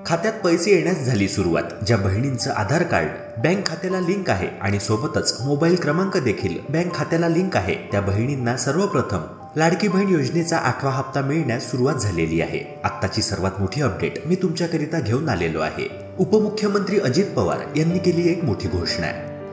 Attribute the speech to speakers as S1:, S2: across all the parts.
S1: खात्यात पैसे येण्यास झाली सुरुवात। ज्या बहिणींचं आधार कार्ड बँक खात्याला लिंक आहे आणि सोबतच मोबाईल क्रमांक देखील बँक खात्याला लिंक आहे, त्या बहिणींना सर्वप्रथम लाडकी बहीण योजनेचा 8वा हप्ता मिळण्यास सुरुवात झालेली आहे। आत्ताची सर्वात मोठी अपडेट मी तुमच्याकरिता घेऊन आलेलो आहे। उपमुख्यमंत्री अजित पवार यांनी केली एक मोठी घोषणा।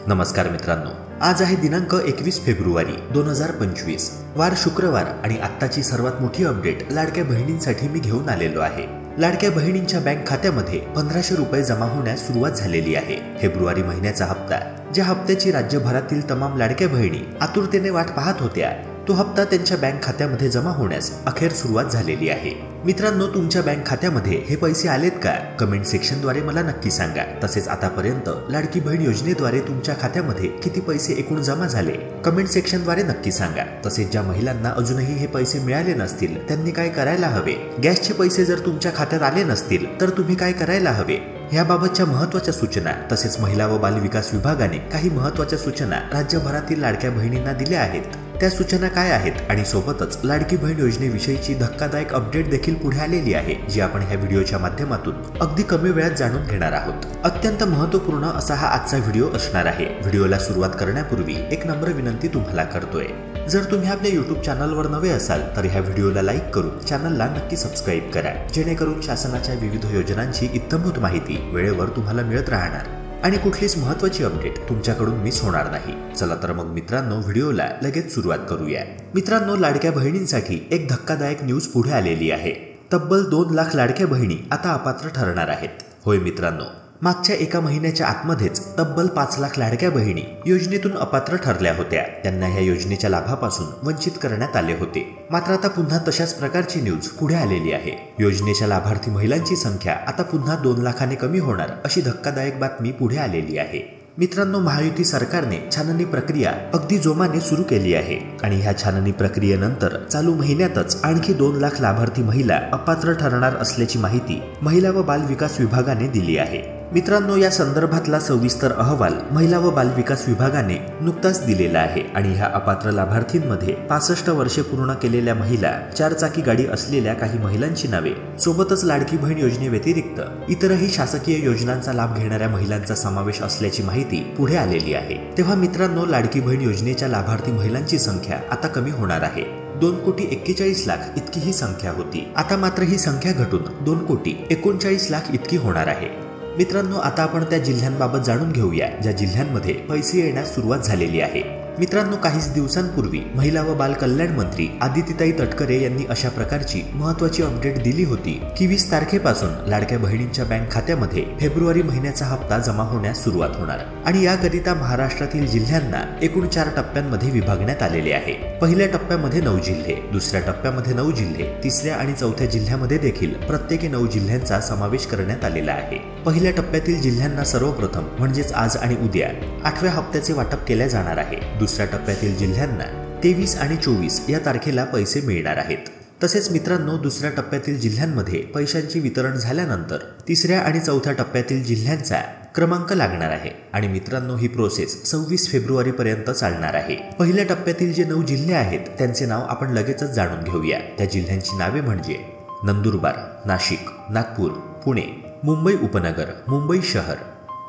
S1: नमस्कार मित्रांनो, आज आहे दिनांक 21 फेब्रुवारी 2025, वार शुक्रवार आणि आत्ताची सर्वात मोठी अपडेट लाडक्या बहिणींसाठी मी घेऊन आलेलो आहे। लाडक्या बहिणींच्या बँक खात्यामध्ये 1500 रुपये जमा होण्यास सुरुवात झालेली आहे। फेब्रुवारी महिन्याचा हप्ता, ज्या हप्त्याची राज्यभरातील तमाम लाडक्या बहिणी आतुरतेने वाट पाहत होत्या, तो हप्ता त्यांच्या बँक खात्यामध्ये जमा होण्यास अखेर सुरुवात झालेली आहे। मित्रांनो, तुमच्या बँक खात्यामध्ये हे पैसे आलेत का? कमेंट सेक्शनद्वारे मला नक्की सांगा। तसेच आतापर्यंत लाडकी बहीण योजनेद्वारे तुमच्या खात्यामध्ये किती पैसे एकूण जमा झाले, कमेंट सेक्शनद्वारे नक्की सांगा। तसेच ज्या महिलांना अजूनही हे पैसे मिळाले नसतील त्यांनी काय करायला हवे? गॅसचे पैसे जर तुमच्या खात्यात आले नसतील तर तुम्ही काय करायला हवे? याबाबतच्या महत्त्वाच्या सूचना तसेच महिला व बाल विकास विभागाने काही महत्त्वाच्या सूचना राज्यभरातील लाडक्या बहिणींना दिल्या आहेत। त्या सूचना काय आहेत आणि सोबतच लाडकी बहीण योजनेविषयीची धक्कादायक अपडेट देखील पुढे आलेली आहे, जी आपण ह्या व्हिडिओच्या माध्यमातून अगदी कमी वेळात जाणून घेणार आहोत। अत्यंत महत्त्वपूर्ण असा हा आजचा व्हिडिओ असणार आहे। व्हिडिओला सुरुवात करण्यापूर्वी एक नम्र विनंती तुम्हाला करतोय, जर तुम्ही आपल्या YouTube चॅनलवर नवे असाल तर ह्या व्हिडिओला लाईक करून चॅनलला नक्की सबस्क्राईब करा, जेणेकरून शासनाच्या विविध योजनांची इत्थंभूत माहिती वेळेवर तुम्हाला मिळत राहणार आणि कुठलीच महत्त्वाची अपडेट तुमच्याकडून मिस होणार नाही। चला तर मग मित्रांनो, व्हिडिओला लगेच सुरुवात करूया। मित्रांनो, लाडक्या बहिणींसाठी एक धक्कादायक न्यूज पुढे आलेली आहे। तब्बल 2 लाख लाडक्या बहिणी आता अपात्र ठरणार आहेत। होय मित्रांनो, मागच्या एका महिन्याच्या आतमध्येच तब्बल 5 लाख लाडक्या बहिणी योजनेतून अपात्र ठरल्या होत्या। त्यांना ह्या योजनेच्या लाभापासून वंचित करण्यात आले होते। मात्र आता पुन्हा तशाच प्रकारची न्यूज पुढे आलेली आहे। योजनेच्या लाभार्थी महिलांची संख्या आता पुन्हा 2 लाखाने कमी होणार अशी धक्कादायक बातमी पुढे आलेली आहे। मित्रांनो, महायुती सरकारने छाननी प्रक्रिया अगदी जोमाने सुरू केली आहे आणि ह्या छाननी प्रक्रियेनंतर चालू महिन्यातच आणखी 2 लाख लाभार्थी महिला अपात्र ठरणार असल्याची माहिती महिला व बाल विकास विभागाने दिली आहे। मित्रांनो, या संदर्भातला सविस्तर अहवाल महिला व बाल विकास विभागाने नुकताच दिलेला आहे आणि ह्या अपात्र लाभार्थींमध्ये 65 वर्षे पूर्ण केलेल्या महिला, 4 चाकी गाडी असलेल्या काही महिलांची नावे, सोबतच लाडकी बहीण योजनेव्यतिरिक्त इतरही शासकीय योजनांचा लाभ घेणाऱ्या महिलांचा समावेश असल्याची माहिती पुढे आलेली आहे। तेव्हा मित्रांनो, लाडकी बहीण योजनेच्या लाभार्थी महिलांची संख्या आता कमी होणार आहे। 2,41,00,000 इतकी ही संख्या होती। आता मात्र ही संख्या घटून 2,39,00,000 इतकी होणार आहे। मित्रांनो, आता आपण त्या जिल्ह्यांबाबत जाणून घेऊया ज्या जिल्ह्यांमध्ये पैसे येण्यास सुरुवात झालेली आहे। मित्रांनो, काहीच दिवसांपूर्वी महिला व बाल कल्याण मंत्री आदितीताई तटकरे यांनी अशा प्रकारची महत्त्वाची अपडेट दिली होती की 20 तारखेपासून लाडक्या बहिणींच्या बँक खात्यामध्ये फेब्रुवारी महिन्याचा हप्ता जमा होण्यास सुरुवात होणार आणि याकरिता महाराष्ट्रातील जिल्ह्यांना एकूण 4 टप्प्यांमध्ये विभागण्यात आलेले आहे। पहिल्या टप्प्यामध्ये 9 जिल्हे, दुसऱ्या टप्प्यामध्ये 9 जिल्हे, तिसऱ्या आणि चौथ्या जिल्ह्यामध्ये देखील प्रत्येकी 9 जिल्ह्यांचा समावेश करण्यात आलेला आहे। पहिल्या टप्प्यातील जिल्ह्यांना सर्वप्रथम म्हणजेच आज आणि उद्या 8व्या हप्त्याचे वाटप केले जाणार आहे। दुसऱ्या टप्प्यातील जिल्ह्यांना 23 आणि 24 या तारखेला पैसे मिळणार आहेत। तसेच मित्रांनो, दुसऱ्या टप्प्यातील जिल्ह्यांमध्ये पैशांचे वितरण झाल्यानंतर तिसऱ्या आणि चौथ्या टप्प्यातील जिल्ह्यांचा क्रमांक लागणार आहे आणि मित्रांनो, ही प्रोसेस 26 फेब्रुवारी पर्यंत चालणार आहे। पहिल्या टप्प्यातील जे 9 जिल्हे आहेत त्यांचे नाव आपण लगेचच जाणून घेऊया। त्या जिल्ह्यांची नावे म्हणजे नंदुरबार, नाशिक, नागपूर, पुणे, मुंबई उपनगर, मुंबई शहर,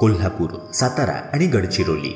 S1: कोल्हापूर, सातारा आणि गडचिरोली।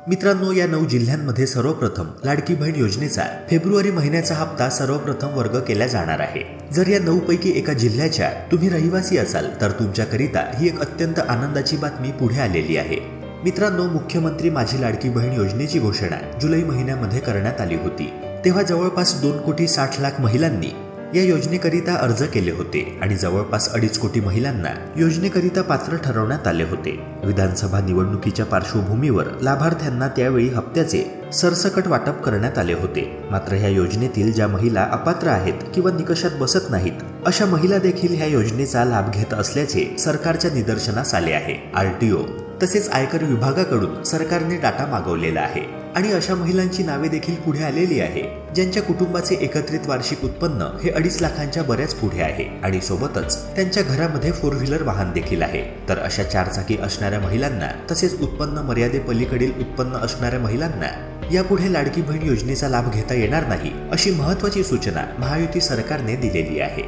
S1: मित्रांनो, या 9 जिल्ह्यांमध्ये सर्वप्रथम लाडकी बहीण योजनेचा फेब्रुवारी महिन्याचा हप्ता सर्वप्रथम वर्ग केला जाणार आहे। जर या 9 पैकी एका जिल्ह्याच्या तुम्ही रहिवासी असाल तर तुमच्याकरिता ही एक अत्यंत आनंदाची बातमी पुढे आलेली आहे। मित्रांनो, मुख्यमंत्री माझी लाडकी बहीण योजनेची घोषणा जुलै महिन्यामध्ये करण्यात आली होती। तेव्हा जवळपास 2,60,00,000 महिलांनी या योजनेकरिता अर्ज केले होते आणि जवळपास 2.5 कोटी महिलांना योजनेकरिता पात्र ठरवण्यात आले होते। विधानसभा निवडणुकीच्या पार्श्वभूमीवर लाभार्थ्यांना त्यावेळी हप्त्याचे सरसकट वाटप करण्यात आले होते। मात्र ह्या योजनेतील ज्या महिला अपात्र आहेत किंवा निकषात बसत नाहीत, अशा महिला देखील ह्या योजनेचा लाभ घेत असल्याचे सरकारच्या निदर्शनास आले आहे। RTO तसेच आयकर विभागाकडून सरकारने डाटा मागवलेला आहे आणि अशा महिलांची नावे देखील पुढे आलेली आहे ज्यांच्या कुटुंबाचे एकत्रित वार्षिक उत्पन्न हे 2.5 लाखांच्या बऱ्याच पुढे आहे आणि सोबतच त्यांच्या घरामध्ये 4 व्हीलर वाहन देखील आहे। तर अशा 4 चाकी असणाऱ्या महिलांना तसेच उत्पन्न मर्यादेपलीकडील उत्पन्न असणाऱ्या महिलांना यापुढे लाडकी बहीण योजनेचा लाभ घेता येणार नाही अशी महत्त्वाची सूचना महायुती सरकारने दिलेली आहे।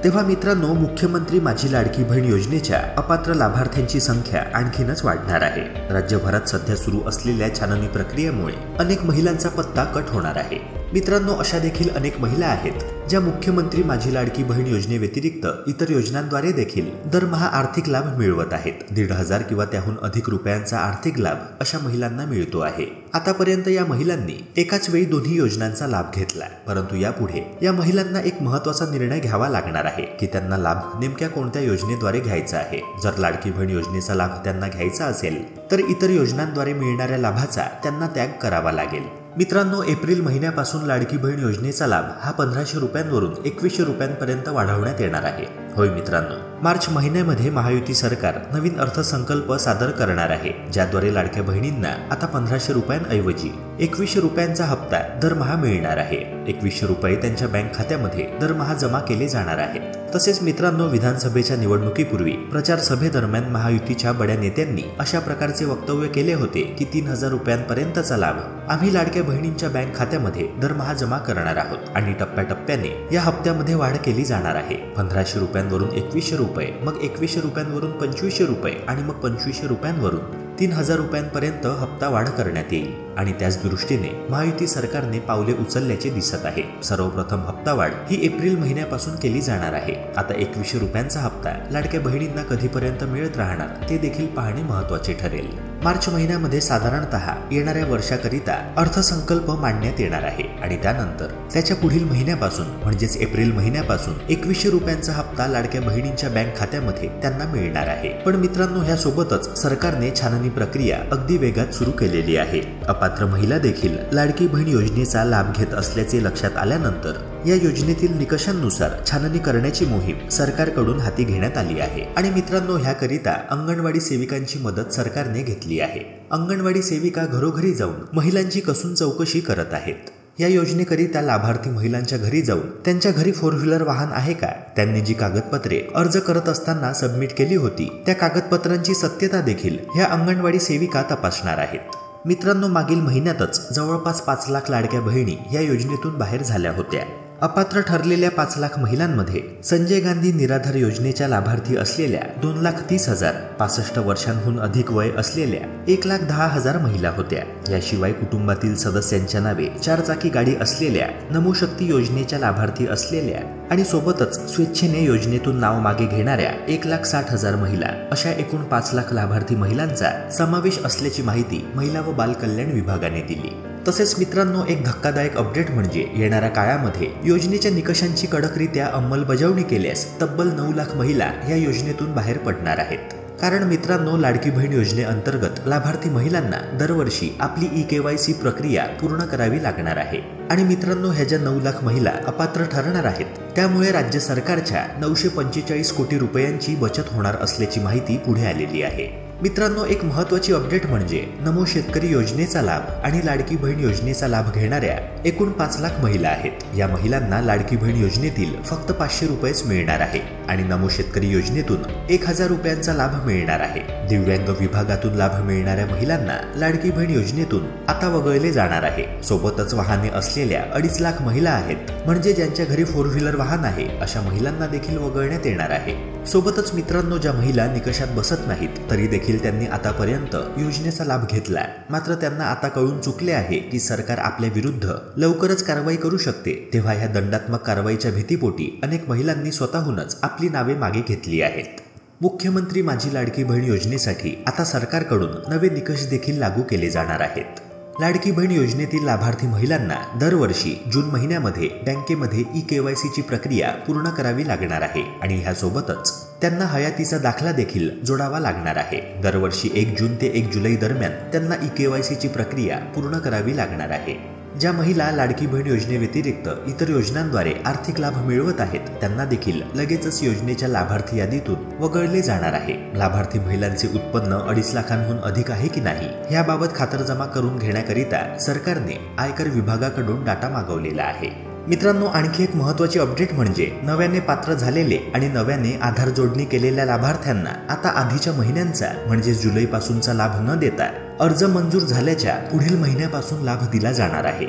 S1: तेव्हा मित्रांनो, मुख्यमंत्री माझी लाडकी बहीण योजनेच्या अपात्र लाभार्थ्यांची संख्या आणखीनच वाढणार आहे. राज्यभरात सध्या सुरू असलेल्या छाननी प्रक्रियेमुळे अनेक महिलांचा पत्ता कट होणार आहे. मित्रांनो, अशा देखील अनेक महिला आहेत ज्या मुख्यमंत्री माझी लाडकी बहीण योजनेव्यतिरिक्त इतर योजनांद्वारे देखील दरमहा आर्थिक लाभ मिळवत आहेत. 1,500 किंवा त्याहून अधिक रुपयांचा आर्थिक लाभ अशा महिलांना मिळतो आहे. आतापर्यंत या महिलांनी एकाच वेळी दोन्ही योजनांचा लाभ घेतला, परंतु यापुढे या महिलांना एक महत्त्वाचा निर्णय घ्यावा लागणार आहे की त्यांना लाभ नेमक्या कोणत्या योजनेद्वारे घ्यायचा आहे. जर लाडकी बहीण योजनेचा लाभ त्यांना घ्यायचा असेल तर इतर योजनांद्वारे मिळणाऱ्या लाभाचा त्यांना त्याग करावा लागेल. मित्रांनो, एप्रिल महिन्यापासून लाडकी बहीण योजनेचा लाभ हा 1,500 रुपयांवरून 2,100 रुपयांपर्यंत वाढवण्यात येणार आहे. होय मित्रांनो, मार्च महिन्यामध्ये महायुती सरकार नवीन अर्थसंकल्प सादर करणार आहे, ज्याद्वारे लाडक्या बहिणींना आता 1,500 रुपयांऐवजी 2,100 रुपयांचा हप्ता दरमहा मिळणार आहे. 2,100 रुपये त्यांच्या बँक खात्यामध्ये दरमहा जमा केले जाणार आहेत. तसेच मित्रांनो, विधानसभेच्या निवडणुकीपूर्वी प्रचार सभेदरम्यान महायुतीच्या बड्या नेत्यांनी अशा प्रकारचे वक्तव्य केले होते की 3,000 रुपयांपर्यंतचा लाभ आम्ही लाडक्या बहिणींच्या बँक खात्यामध्ये दरमहा जमा करणार आहोत आणि टप्प्याटप्प्याने या हप्त्यामध्ये वाढ केली जाणार आहे. 1,500 रुपयांवरून 2,100 रुपये, मग 2,100 रुपयांवरून 2,500 रुपये आणि मग 2,500 रुपयांवरून 3,000 रुपयांपर्यंत हप्ता वाढ करण्यात येईल आणि त्याच दृष्टीने महायुती सरकारने पावले उचलल्याचे दिसत आहे. सर्वप्रथम हप्ता वाढ ही एप्रिल महिन्यापासून केली जाणार आहे. आता 2,100 रुपयांचा हप्ता लाडक्या बहिणींना कधीपर्यंत मिळत राहणार ते देखील पाहणे महत्त्वाचे ठरेल. मार्च महिन्यामध्ये साधारणतः येणाऱ्या वर्षाकरिता अर्थसंकल्प मांडण्यात येणार आहे आणि त्यानंतर त्याच्या पुढील महिन्यापासून म्हणजेच एप्रिल महिन्यापासून 2,100 रुपयांचा हप्ता लाडक्या बहिणींच्या बँक खात्यामध्ये त्यांना मिळणार आहे. पण मित्रांनो, ह्यासोबतच सरकारने छाननी प्रक्रिया अगदी वेगात सुरू केलेली आहे. अपात्र महिला देखील लाडकी बहीण योजनेचा लाभ घेत असल्याचे लक्षात आल्यानंतर या योजनेतील निकषांनुसार छाननी करण्याची मोहीम सरकारकडून हाती घेण्यात आली आहे. आणि मित्रांनो, ह्याकरिता अंगणवाडी सेविकांची मदत सरकारने घेतली आहे. अंगणवाडी सेविका घरोघरी जाऊन महिलांची कसून चौकशी करत आहेत. या योजनेकरिता लाभार्थी महिलांच्या घरी जाऊन त्यांच्या घरी 4 व्हीलर वाहन आहे का, त्यांनी जी कागदपत्रे अर्ज करत असताना सबमिट केली होती त्या कागदपत्रांची सत्यता देखील ह्या अंगणवाडी सेविका तपासणार आहेत. मित्रांनो, मागील महिन्यातच जवळपास 5 लाख लाडक्या बहिणी या योजनेतून बाहेर झाल्या होत्या. अपात्र ठरलेल्या 5 लाख महिलांमध्ये संजय गांधी निराधार योजनेच्या लाभार्थी असलेल्या 2,30,000, 65 वर्षांहून अधिक वय असलेल्या 1,10,000 महिला होत्या. याशिवाय कुटुंबातील सदस्यांच्या नावे 4 चाकी गाडी असलेल्या, नमोशक्ती योजनेच्या लाभार्थी असलेल्या आणि सोबतच स्वेच्छेने योजनेतून नाव मागे घेणाऱ्या 1,60,000 महिला, अशा एकूण 5 लाख लाभार्थी महिलांचा समावेश असल्याची माहिती महिला व बाल कल्याण विभागाने दिली. तसेच मित्रांनो, एक धक्कादायक अपडेट म्हणजे येणाऱ्या काळामध्ये योजनेच्या निकषांची कडकरित्या अंमलबजावणी केल्यास तब्बल 9 लाख महिला या योजनेतून बाहेर पडणार आहेत. कारण मित्रांनो, लाडकी बहीण योजनेअंतर्गत लाभार्थी महिलांना दरवर्षी आपली EKYC प्रक्रिया पूर्ण करावी लागणार आहे. आणि मित्रांनो, ह्या ज्या 9 लाख महिला अपात्र ठरणार आहेत त्यामुळे राज्य सरकारच्या 945 कोटी रुपयांची बचत होणार असल्याची माहिती पुढे आलेली आहे. मित्रांनो, एक महत्त्वाची अपडेट म्हणजे नमो शेतकरी योजनेचा लाभ आणि लाडकी बहीण योजनेचा लाभ घेणाऱ्या एकूण 5 लाख महिला आहेत. या महिलांना लाडकी बहीण योजनेतील फक्त 500 रुपयेच मिळणार आहे आणि नमो शेतकरी योजनेतून 1,000 रुपयांचा लाभ मिळणार आहे. दिव्यांग विभागातून लाभ मिळणाऱ्या महिलांना लाडकी बहीण योजनेतून आता वगळले जाणार आहे. सोबतच वाहने असलेल्या 2.5 लाख महिला आहेत, म्हणजे ज्यांच्या घरी 4 व्हीलर वाहन आहे अशा महिलांना देखील वगळण्यात येणार आहे. सोबतच मित्रांनो, ज्या महिला निकषात बसत नाहीत तरी देखील त्यांनी आतापर्यंत योजनेचा लाभ घेतला, मात्र त्यांना आता कळून चुकले आहे की सरकार आपल्या विरुद्ध लवकरच कारवाई करू शकते, तेव्हा ह्या दंडात्मक कारवाईच्या भीतीपोटी अनेक महिलांनी स्वतःहूनच आपली नावे मागे घेतली आहेत. मुख्यमंत्री माझी लाडकी बहीण योजनेसाठी आता सरकारकडून नवे निकष देखील लागू केले जाणार आहेत. लाडकी बहीण योजनेतील लाभार्थी महिलांना दरवर्षी जून महिन्यामध्ये बँकेमध्ये EKYC ची प्रक्रिया पूर्ण करावी लागणार आहे आणि ह्यासोबतच त्यांना हयातीचा दाखला देखील जोडावा लागणार आहे. दरवर्षी 1 जून ते 1 जुलै दरम्यान त्यांना EKYC ची प्रक्रिया पूर्ण करावी लागणार आहे. ज्या महिला लाडकी बहीण योजनेव्यतिरिक्त इतर योजनांद्वारे आर्थिक लाभ मिळवत आहेत त्यांना देखील लगेचच योजनेच्या लाभार्थी यादीतून वगळले जाणार आहे. लाभार्थी महिलांचे उत्पन्न 2.5 लाखांहून अधिक आहे की नाही याबाबत खातरजमा करून घेण्याकरिता सरकारने आयकर विभागाकडून डाटा मागवलेला आहे. मित्रांनो, आणखी एक महत्त्वाची अपडेट म्हणजे नव्याने पात्र झालेले आणि नव्याने आधार जोडणी केलेल्या लाभार्थ्यांना आता आधीच्या महिन्यांचा म्हणजे जुलैपासूनचा लाभ न देता अर्ज मंजूर झाल्याच्या पुढील महिन्यापासून लाभ दिला जाणार आहे.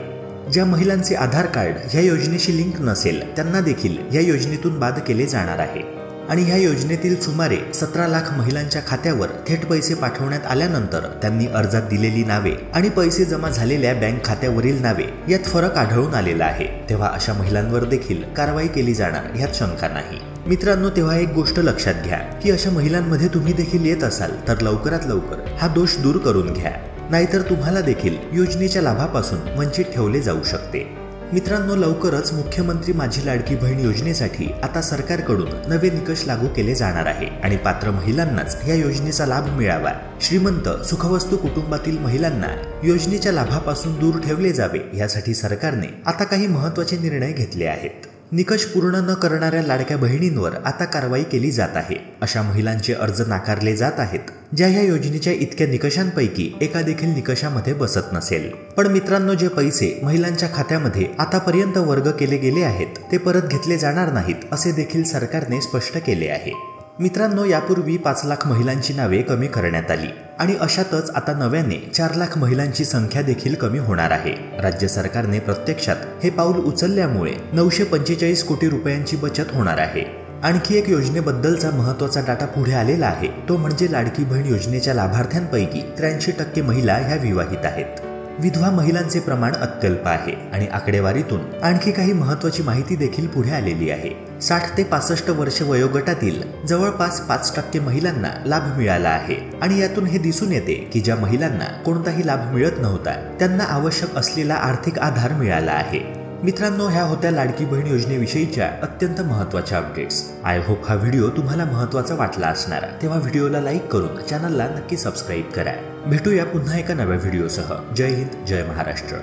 S1: ज्या महिलांचे आधार कार्ड ह्या योजनेशी लिंक नसेल त्यांना देखील या योजनेतून बाद केले जाणार आहे आणि ह्या योजनेतील सुमारे 17 लाख महिलांच्या खात्यावर थेट पैसे पाठवण्यात आल्यानंतर त्यांनी अर्जात दिलेली नावे आणि पैसे जमा झालेल्या बँक खात्यावरील नावे यात फरक आढळून आलेला आहे, तेव्हा अशा महिलांवर देखील कारवाई केली जाणार यात शंका नाही। मित्रांनो, तेव्हा एक गोष्ट लक्षात घ्या की अशा महिलांमध्ये तुम्ही देखील येत असाल तर लवकरात लवकर हा दोष दूर करून घ्या, नाहीतर तुम्हाला देखील योजनेच्या लाभापासून वंचित ठेवले जाऊ शकते। मित्रांनो, लवकरच मुख्यमंत्री माझी लाडकी बहीण योजनेसाठी आता सरकारकडून नवे निकष लागू केले जाणार आहे आणि पात्र महिलांनाच या योजनेचा लाभ मिळावा, श्रीमंत सुखवस्तू कुटुंबातील महिलांना योजनेच्या लाभापासून दूर ठेवले जावे यासाठी सरकारने आता काही महत्त्वाचे निर्णय घेतले आहेत। निकष पूर्ण न करणाऱ्या लाडक्या बहिणींवर आता कारवाई केली जात आहे। अशा महिलांचे अर्ज नाकारले जात आहेत ज्या ह्या योजनेच्या इतक्या निकषांपैकी एका देखील निकषामध्ये बसत नसेल। पण मित्रांनो, जे पैसे महिलांच्या खात्यामध्ये आतापर्यंत वर्ग केले गेले आहेत ते परत घेतले जाणार नाहीत असे देखील सरकारने स्पष्ट केले आहे। मित्रांनो, यापूर्वी 5 लाख महिलांची नावे कमी करण्यात आली आणि अशातच आता नव्याने 4 लाख महिलांची संख्या देखील कमी होणार आहे। राज्य सरकारने प्रत्यक्षात हे पाऊल उचलल्यामुळे 945 कोटी रुपयांची बचत होणार आहे। आणखी एक योजनेबद्दलचा महत्त्वाचा डाटा पुढे आलेला आहे, तो म्हणजे लाडकी बहीण योजनेच्या लाभार्थ्यांपैकी 83% महिला ह्या विवाहित आहेत। विधवा महिलांचे प्रमाण अत्यल्प आहे आणि आकडेवारीतून आणखी काही महत्त्वाची माहिती देखील पुढे आलेली आहे। 60 ते 65 वर्ष वयोगटातील जवळपास 5% महिलांना लाभ मिळाला आहे आणि यातून हे दिसून येते की ज्या महिलांना कोणताही लाभ मिळत नव्हता त्यांना आवश्यक असलेला आर्थिक आधार मिळाला आहे। मित्रांनो, ह्या होत्या लाडकी बहीण योजनेविषयीच्या अत्यंत महत्त्वाच्या अपडेट्स। आय होप हा व्हिडिओ तुम्हाला महत्त्वाचा वाटला असणार, तेव्हा व्हिडिओला लाईक करून चॅनलला नक्की सबस्क्राईब करा। भेटूया पुन्हा एका नव्या व्हिडिओसह। जय हिंद, जय महाराष्ट्र।